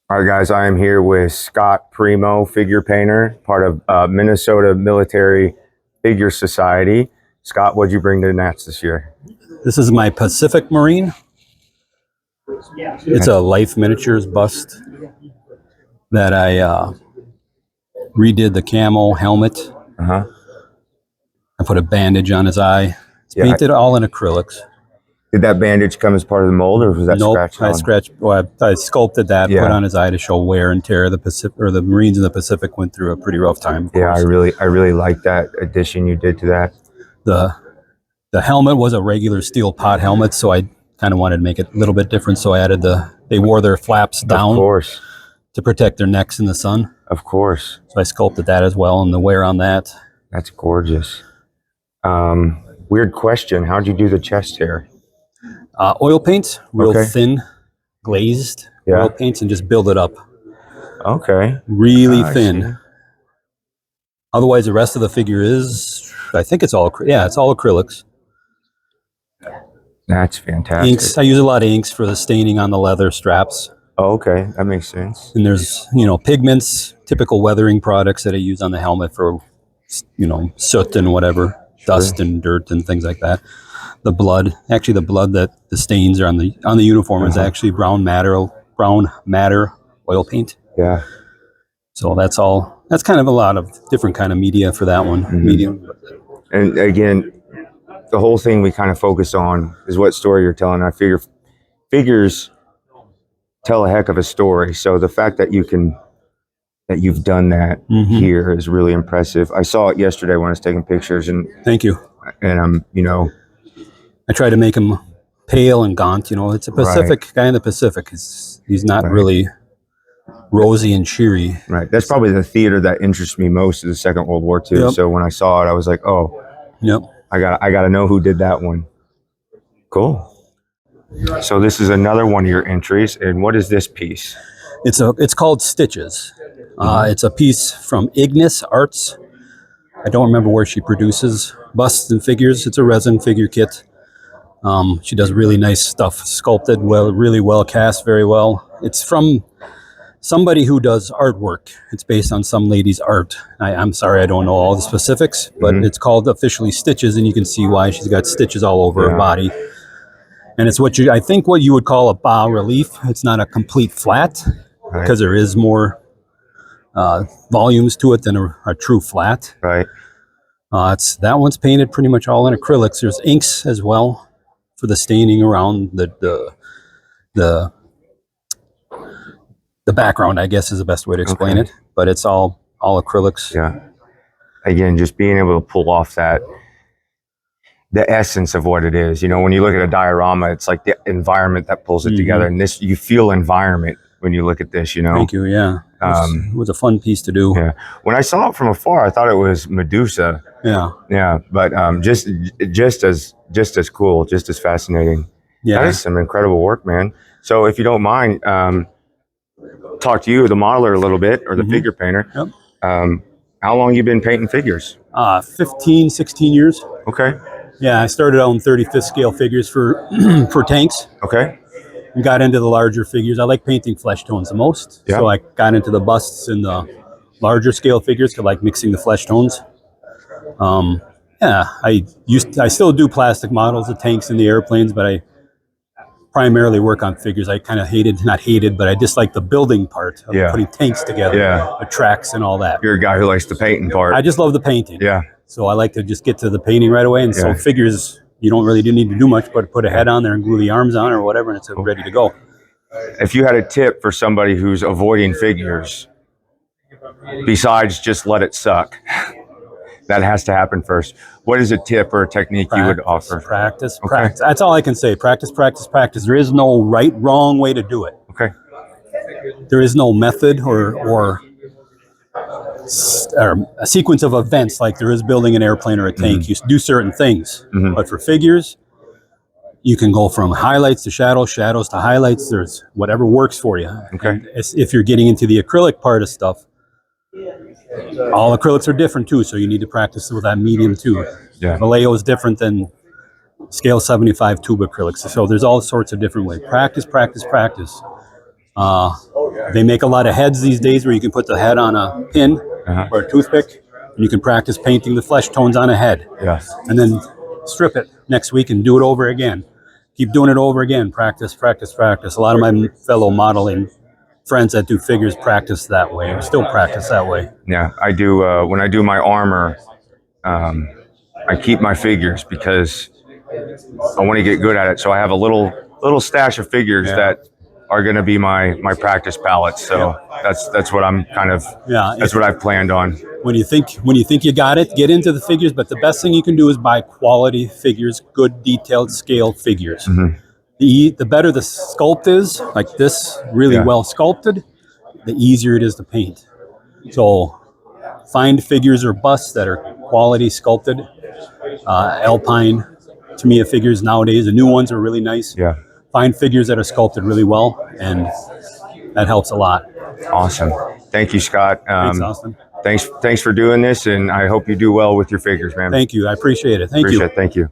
All right, guys, I am here with Scott Primeau, figure painter, part of Minnesota Military Figure Society. Scott, what'd you bring to the Nats this year? This is my Pacific Marine. It's a Life Miniatures bust that I redid the camo helmet. Uh-huh. I put a bandage on his eye. It's painted all in acrylics. Did that bandage come as part of the mold, or was that scratched on? I sculpted that, put on his eye to show wear and tear. The Marines in the Pacific went through a pretty rough time. Yeah, I really like that addition you did to that. The helmet was a regular steel pot helmet, so I kind of wanted to make it a little bit different. So I added they wore their flaps down, of course, to protect their necks in the sun. Of course. So I sculpted that as well, and the wear on that. That's gorgeous. Weird question. How'd you do the chest hair? Oil paint, real thin, glazed oil paints, and just build it up. Okay. Really thin. Otherwise, the rest of the figure is, I think it's all, it's all acrylics. That's fantastic. Inks. I use a lot of inks for the staining on the leather straps. Oh, okay. That makes sense. And there's, pigments, typical weathering products that I use on the helmet for, soot and whatever, dust and dirt and things like that. The blood that the stains are on the uniform is actually brown matter oil paint. Yeah. So that's kind of a lot of different kind of media for that one. Medium. And again, the whole thing we kind of focused on is what story you're telling. I figure figures tell a heck of a story. So the fact that you've done that here is really impressive. I saw it yesterday when I was taking pictures, and thank you. And I try to make him pale and gaunt. It's a Pacific guy in the Pacific. He's not really rosy and cheery. Right. That's probably the theater that interests me most is the Second World War II. So when I saw it, I was like, oh, I gotta know who did that one. Cool. So this is another one of your entries, and what is this piece? It's called Stitches. It's a piece from Ignis Arts. I don't remember where she produces busts and figures. It's a resin figure kit. She does really nice stuff, sculpted well, really well cast, very well. It's from somebody who does artwork. It's based on some lady's art. I'm sorry, I don't know all the specifics, but it's called officially Stitches, and you can see why she's got stitches all over her body. And it's what you would call a bas relief. It's not a complete flat because there is more volumes to it than a true flat. Right. That one's painted pretty much all in acrylics. There's inks as well for the staining around the background, I guess is the best way to explain it. But it's all acrylics. Yeah. Again, just being able to pull off the essence of what it is. When you look at a diorama, it's like the environment that pulls it together. And this, you feel environment when you look at this, Thank you, yeah. It was a fun piece to do. Yeah. When I saw it from afar, I thought it was Medusa. Yeah. Yeah, but just as cool, just as fascinating. Yeah. That is some incredible work, man. So if you don't mind, talk to you, the modeler, a little bit, or the figure painter. Yep. How long you been painting figures? 15, 16 years. Okay. Yeah, I started out in 35th scale figures for for tanks. Okay. And got into the larger figures. I like painting flesh tones the most. Yeah. So I got into the busts and the larger scale figures because I like mixing the flesh tones. I still do plastic models of tanks and the airplanes, but I primarily work on figures. I kind of but I dislike the building part of putting tanks together, the tracks and all that. You're a guy who likes the painting part. I just love the painting. Yeah. So I like to just get to the painting right away. And so figures, you don't really need to do much, but put a head on there and glue the arms on or whatever, and it's ready to go. If you had a tip for somebody who's avoiding figures, besides just let it suck, that has to happen first, what is a tip or a technique you would offer? Practice. That's all I can say. Practice. There is no right, wrong way to do it. Okay. There is no method or a sequence of events like there is building an airplane or a tank. You do certain things, but for figures, you can go from highlights to shadows, shadows to highlights. There's whatever works for you. Okay. And if you're getting into the acrylic part of stuff, all acrylics are different too, so you need to practice with that medium too. Yeah. Vallejo is different than scale 75 tube acrylics, so there's all sorts of different ways. Practice. They make a lot of heads these days where you can put the head on a pin or a toothpick, and you can practice painting the flesh tones on a head. Yes. And then strip it next week and do it over again. Keep doing it over again. Practice, practice, practice. A lot of my fellow modeling friends that do figures practice that way, or still practice that way. Yeah, I do. When I do my armor, I keep my figures because I want to get good at it. So I have a little stash of figures that are going to be my practice palettes. So that's what I'm kind of that's what I've planned on. When you think you got it, get into the figures. But the best thing you can do is buy quality figures, good detailed scale figures. The better the sculpt is, like this, really well sculpted, the easier it is to paint. So find figures or busts that are quality sculpted. Alpine, Tamiya figures nowadays, the new ones are really nice. Yeah. Find figures that are sculpted really well, and that helps a lot. Awesome. Thank you, Scott. Thanks, Austin. Thanks for doing this, and I hope you do well with your figures, man. Thank you. I appreciate it. Thank you. Thank you.